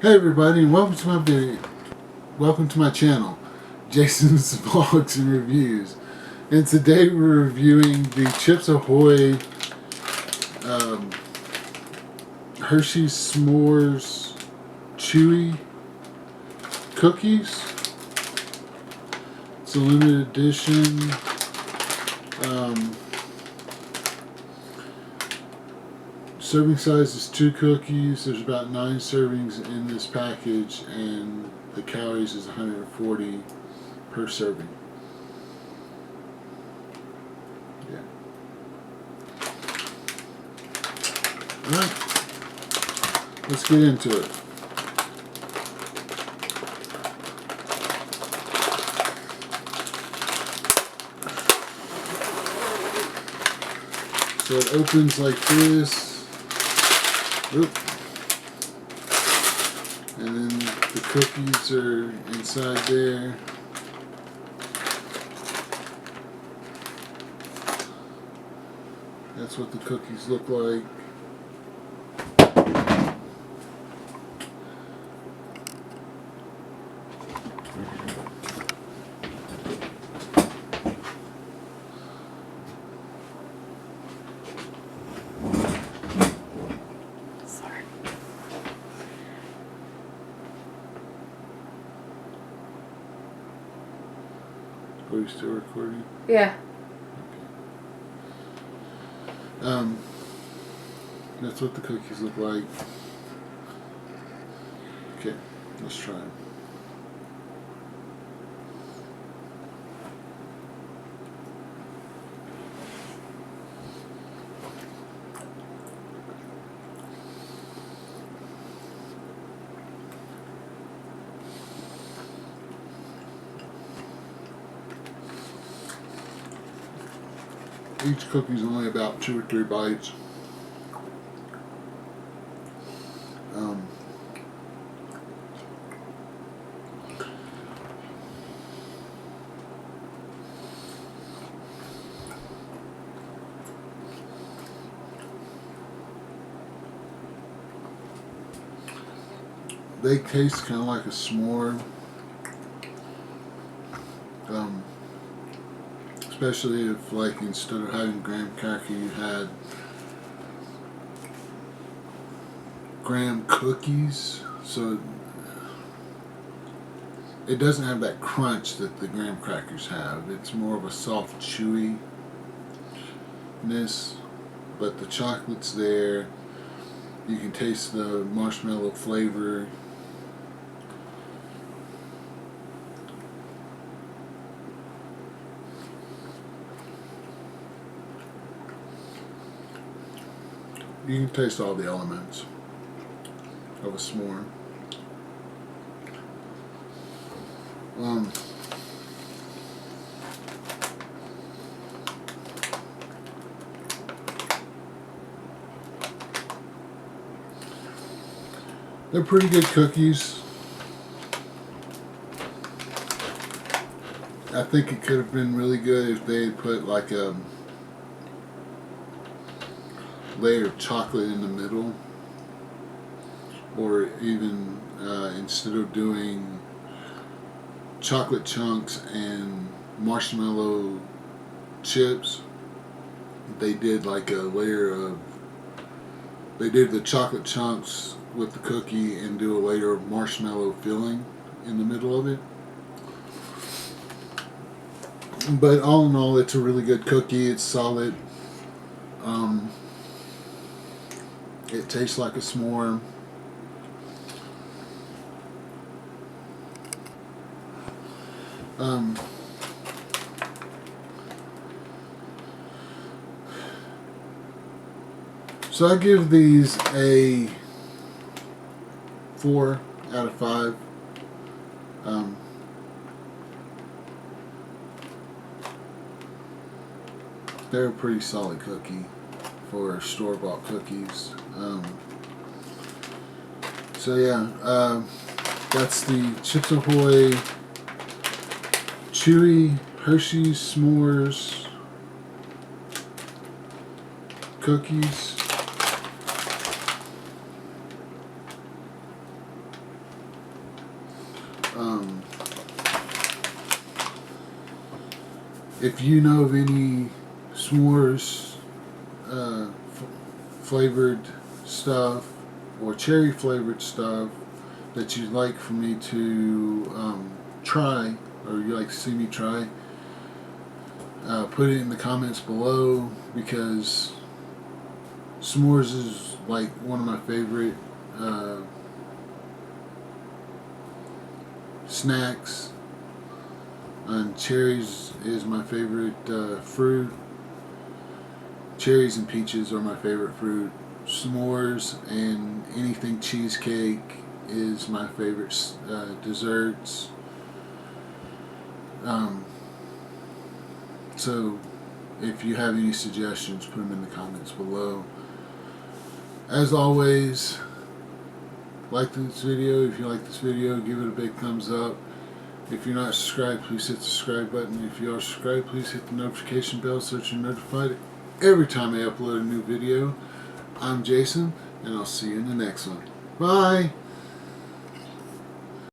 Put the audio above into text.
Hey everybody, and welcome to my channel, Jason's Vlogs and Reviews. And today we're reviewing the Chips Ahoy Hershey's S'mores Chewy cookies. It's a limited edition. Serving size is 2 cookies. There's about 9 servings in this package, and the calories is 140 per serving. Yeah. Alright, let's get into it. So it opens like this. Oop. And then the cookies are inside there. That's what the cookies look like. Are you still recording? Yeah. Okay. That's what the cookies look like. Okay, let's try them. Each cookie's only about 2 or 3 bites. They taste kind of like a s'more. Especially if, like, instead of having graham cracker, you had graham cookies. So it doesn't have that crunch that the graham crackers have. It's more of a soft chewiness, but the chocolate's there. You can taste the marshmallow flavor. You can taste all the elements of a s'more. They're pretty good cookies. I think it could have been really good if they had put like a layer of chocolate in the middle, or even instead of doing chocolate chunks and marshmallow chips, they did like a layer of, they did the chocolate chunks with the cookie and do a layer of marshmallow filling in the middle of it. But all in all, it's a really good cookie. It's solid. It tastes like a s'more. So I give these a 4 out of 5. They're a pretty solid cookie for store-bought cookies. So yeah, that's the Chips Ahoy Chewy Hershey's S'mores cookies. If you know of any s'mores flavored stuff or cherry flavored stuff that you'd like for me to try, or you'd like to see me try, put it in the comments below, because s'mores is like one of my favorite snacks, and cherries is my favorite fruit. Cherries and peaches are my favorite fruit. S'mores and anything cheesecake is my favorite desserts. So if you have any suggestions, put them in the comments below. As always, like this video. If you like this video, give it a big thumbs up. If you're not subscribed, please hit the subscribe button. If you are subscribed, please hit the notification bell so that you're notified every time I upload a new video. I'm Jason, and I'll see you in the next one. Bye!